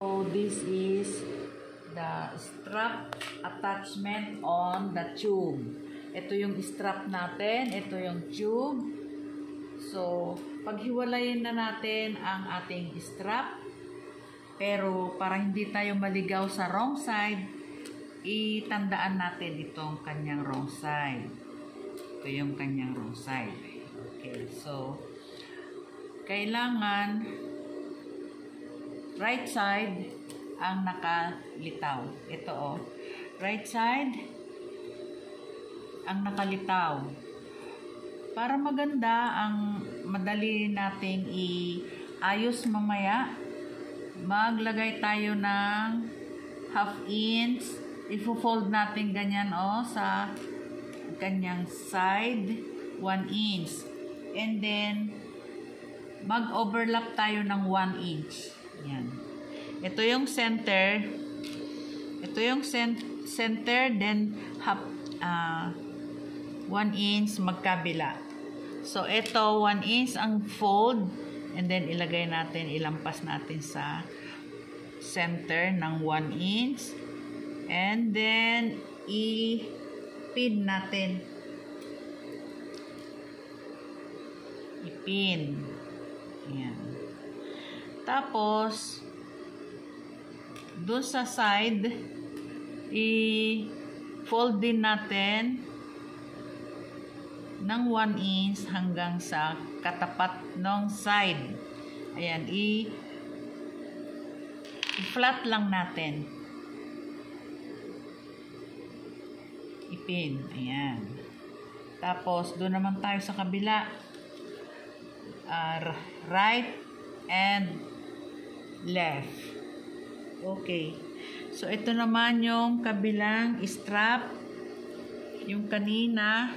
So this is the strap attachment on the tube. Ito yung strap natin, ito yung tube. So, paghiwalayin na natin ang ating strap. Pero para hindi tayo maligaw sa wrong side, itandaan natin itong kanyang wrong side. Ito yung kanyang wrong side. Okay, so kailangan right side ang nakalitaw. Ito oh. Right side ang nakalitaw. Para maganda, ang madali nating iayos mamaya, maglagay tayo ng 1/2 inch. Ifo-fold natin ganyan oh sa kanyang side, 1 inch. And then mag-overlap tayo ng 1 inch. Yan. Ito yung center. Ito yung center, then 1 inch magkabila. So, ito 1 inch ang fold, and then ilagay natin, ilampas natin sa center ng 1 inch, and then i-pin natin. I-pin. Ayan. Tapos, dun sa side, i-fold din natin ng 1 inch hanggang sa katapat ng side. Ayan, i-flat lang natin. I-pin. Ayan. Tapos, doon naman tayo sa kabila. Right and left. Okay. So, ito naman yung kabilang strap. Yung kanina.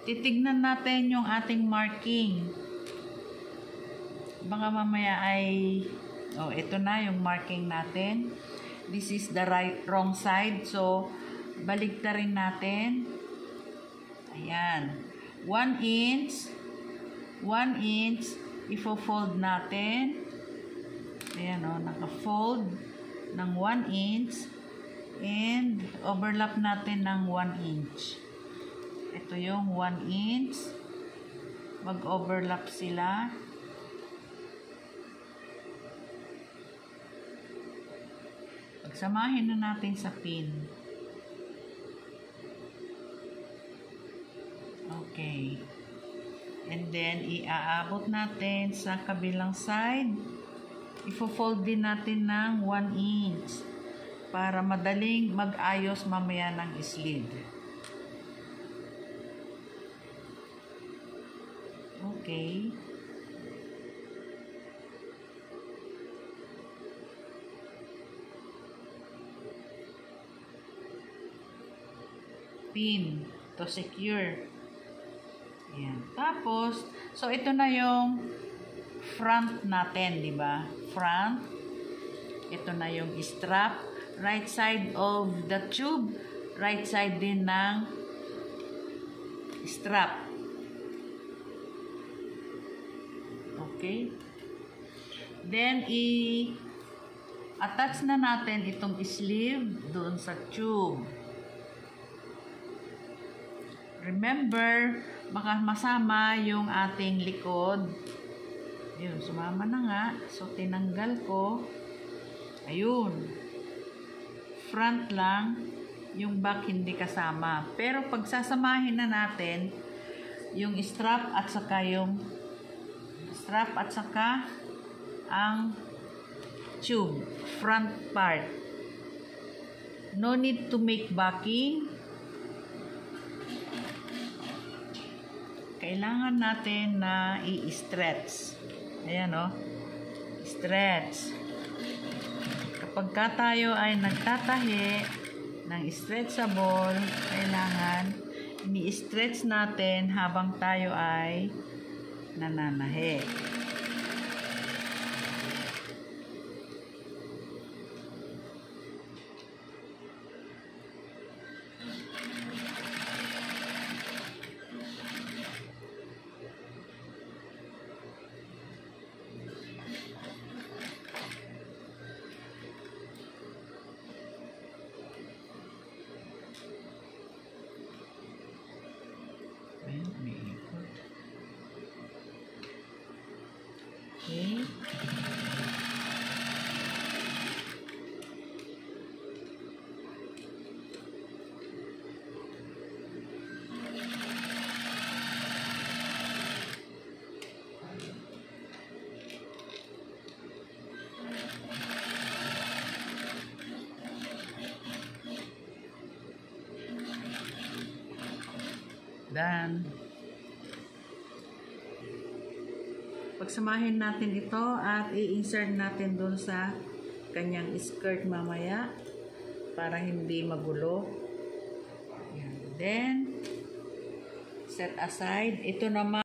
Titignan natin yung ating marking. Baka mamaya ay ito na yung marking natin. This is the wrong side. So, baligtarin natin. Ayan. 1 inch. 1 inch. Ifo-fold natin. Ayan o. Naka-fold ng 1 inch. And overlap natin ng 1 inch. Ito yung 1 inch. Mag-overlap sila. Pagsamahin na natin sa pin. Okay. And then, iaabot natin sa kabilang side. Ifo-fold din natin ng 1 inch para madaling mag-ayos mamaya ng sleeve. Okay. Pin to secure. Ayan. Tapos, so ito na yung front natin, di ba? Front. Ito na yung strap. Right side of the tube. Right side din ng strap. Okay. Then, i-attach na natin itong sleeve doon sa tube. Remember, baka masama yung ating likod. Ayun, sumama na nga. So, tinanggal ko. Ayun. Front lang. Yung back hindi kasama. Pero, pagsasamahin na natin, yung strap at saka ang tube, front part. No need to make backing. Kailangan natin na i-stretch. Ayan o. Stretch. Kapag tayo ay nagtatahi ng stretchable, kailangan ini-stretch natin habang tayo ay nananahi. Okay. Done. Pagsamahin natin ito at i-insert natin doon sa kanyang skirt mamaya para hindi magulo. Then, set aside. Ito naman